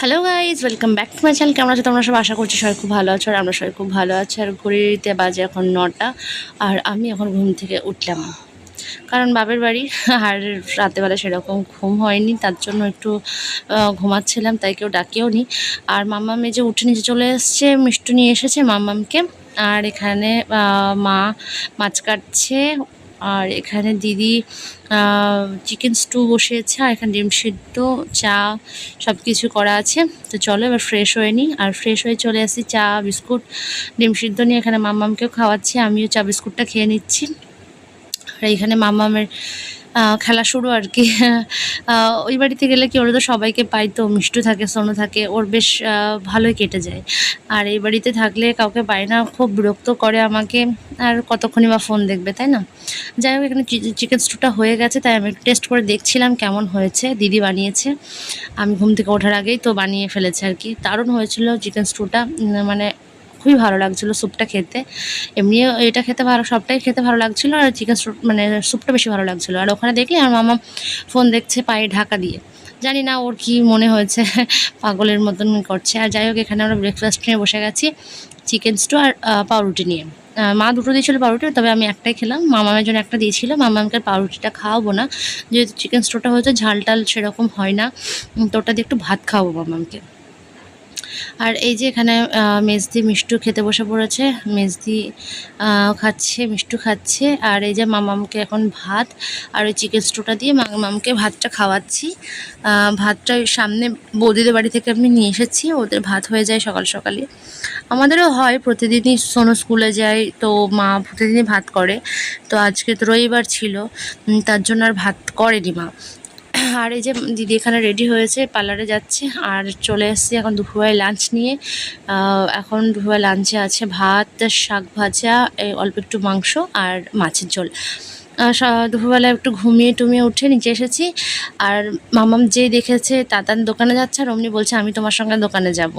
Hello guys, welcome back to my channel. কেমন আছো তোমরা সব? আশা করছি সবাই খুব ভালো আছো আর আমরা সবাই খুব ভালো আছি। আর ঘড়িতে বাজে এখন 9টা আর আমি এখন ঘুম থেকে উঠলাম, কারণ বাপের বাড়ি আর রাতেবেলা সেরকম ঘুম হয়নি, তার জন্য একটু ঘুমাচ্ছিলাম, তাই কেউ ডাকেও নি। আর মাম্মা মেজে উঠে নিচে চলে এসছে, মিষ্টি নিয়ে এসেছে মাম্মামকে। আর এখানে মা মাছ কাটছে, আর এখানে দিদি চিকেন স্টু বসিয়েছে, আর এখানে ডিম সিদ্ধ, চা সব কিছু করা আছে। তো চলো এবার ফ্রেশ হয়ে নিই। আর ফ্রেশ হয়ে চলে আসি, চা বিস্কুট ডিম সিদ্ধ নিয়ে এখানে মাম্মামকেও খাওয়াচ্ছি, আমিও চা বিস্কুটটা খেয়ে নিচ্ছি। আর এইখানে মাম্মামের খেলা শুরু আর কি। ওই বাড়িতে গেলে কি ওরা তো সবাইকে পাই, তো মিষ্টু থাকে, সোনু থাকে, ওর বেশ ভালোই কেটে যায়। আর এই বাড়িতে থাকলে কাউকে পাই না, খুব বিরক্ত করে আমাকে। আর কতক্ষণই বা ফোন দেখবে, তাই না? যাই হোক, এখানে চিকেন স্টুটা হয়ে গেছে, তাই আমি একটু টেস্ট করে দেখছিলাম কেমন হয়েছে। দিদি বানিয়েছে, আমি ঘুম থেকে ওঠার আগেই তো বানিয়ে ফেলেছে আর কি। দারুণ হয়েছিল চিকেন স্টুটা, মানে খুবই ভালো লাগছিলো স্যুপটা খেতে। এমনিও এটা খেতে ভালো, সবটাই খেতে ভালো লাগছিলো, আর চিকেন স্যুপ মানে স্যুপটা বেশি ভালো লাগছিলো। আর ওখানে দেখি আমার মামা ফোন দেখছে পায়ে ঢাকা দিয়ে, জানি না ওর কি মনে হয়েছে, পাগলের মতন করছে। আর যাই হোক, এখানে আমরা ব্রেকফাস্ট নিয়ে বসে গেছি, চিকেন স্টু আর পাউরুটি নিয়ে। মা দুটো দিয়েছিলো পাউরুটি, তবে আমি একটাই খেলাম, মামামের জন্য একটা দিয়েছিল। মামামকে পাউরুটিটা খাওয়াবো না, যেহেতু চিকেন স্টুটা হয়েছে ঝাল টাল সেরকম হয় না, তো ওটা দিয়ে একটু ভাত খাওয়াবো মামামকে। আর এই যে এখানে মেজদি মিষ্টু খেতে বসে পড়েছে, মেজদি খাচ্ছে, মিষ্টু খাচ্ছে। আর এই যে মামামকে এখন ভাত আর ওই চিকেন স্টুটা দিয়ে মামামকে ভাতটা খাওয়াচ্ছি। ভাতটা ওই সামনে বৌদিদের বাড়ি থেকে আমি নিয়ে এসেছি, ওদের ভাত হয়ে যায় সকাল সকালই। আমাদেরও হয়, প্রতিদিনই সোনু স্কুলে যায়, তো মা প্রতিদিনই ভাত করে। তো আজকে তো রবিবার ছিল, তার জন্য আর ভাত করেনি মা। আর এই যে দিদি এখানে রেডি হয়েছে, পার্লারে যাচ্ছে। আর চলে এসেছি এখন দুপুরবেলায় লাঞ্চ নিয়ে। এখন দুপুরবেলা লাঞ্চে আছে ভাত, শাক ভাজা, অল্প একটু মাংস আর মাছের ঝোল। দুপুরবেলায় একটু ঘুমিয়ে টুমিয়ে উঠে নিচে এসেছি। আর মামাম যেই দেখেছে তাতান দোকানে যাচ্ছে, আর অমনি বলছে আমি তোমার সঙ্গে দোকানে যাব,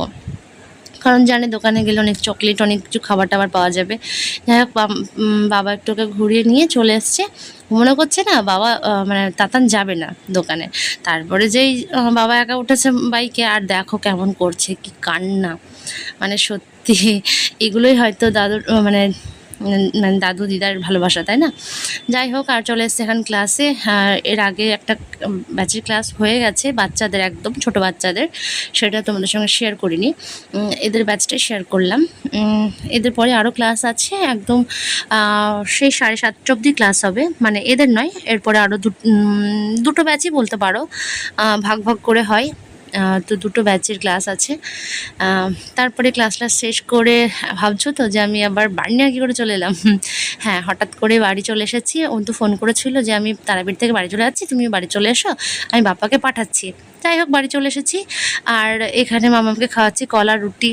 কারণ জানে দোকানে গেলে অনেক চকলেট, অনেক কিছু খাবার টাবার পাওয়া যাবে। যাই হোক, বাবা একটু ওকে ঘুরিয়ে নিয়ে চলে এসছে। মনে করছে না বাবা মানে তাতান যাবে না দোকানে। তারপরে যেই বাবা একা উঠেছে বাইকে, আর দেখো কেমন করছে, কি কান্না, মানে সত্যি এগুলোই হয়তো দাদুর মানে মানে দাদু দিদার ভালোবাসা, তাই না? যাই হোক, আর চলে এসছে এখন ক্লাসে। এর আগে একটা ব্যাচের ক্লাস হয়ে গেছে বাচ্চাদের, একদম ছোট বাচ্চাদের, সেটা তোমাদের সঙ্গে শেয়ার করিনি। এদের ব্যাচটাই শেয়ার করলাম। এদের পরে আরও ক্লাস আছে, একদম সেই 7:30 অবধি ক্লাস হবে, মানে এদের নয়, এরপরে আরও দুটো ব্যাচই বলতে পারো, ভাগ ভাগ করে হয়। তো দুটো ব্যাচের ক্লাস আছে। তারপরে ক্লাসটা শেষ করে ভাবছো তো যে আমি আবার বাড়ি নিয়ে কী করে চলে এলাম। হ্যাঁ, হঠাৎ করে বাড়ি চলে এসেছি। ও তো ফোন করেছিল যে আমি তারাপীঠ থেকে বাড়ি চলে যাচ্ছি, তুমি বাড়ি চলে এসো, আমি বাপ্পাকে পাঠাচ্ছি। যাই হোক, বাড়ি চলে এসেছি। আর এখানে মামাকে খাওয়াচ্ছি কলা রুটি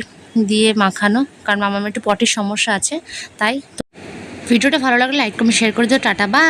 দিয়ে মাখানো, কারণ মামার একটু পটির সমস্যা আছে, তাই। তো ভিডিওটা ভালো লাগলে লাইক কমেন্ট শেয়ার করে দিও। Tata, by.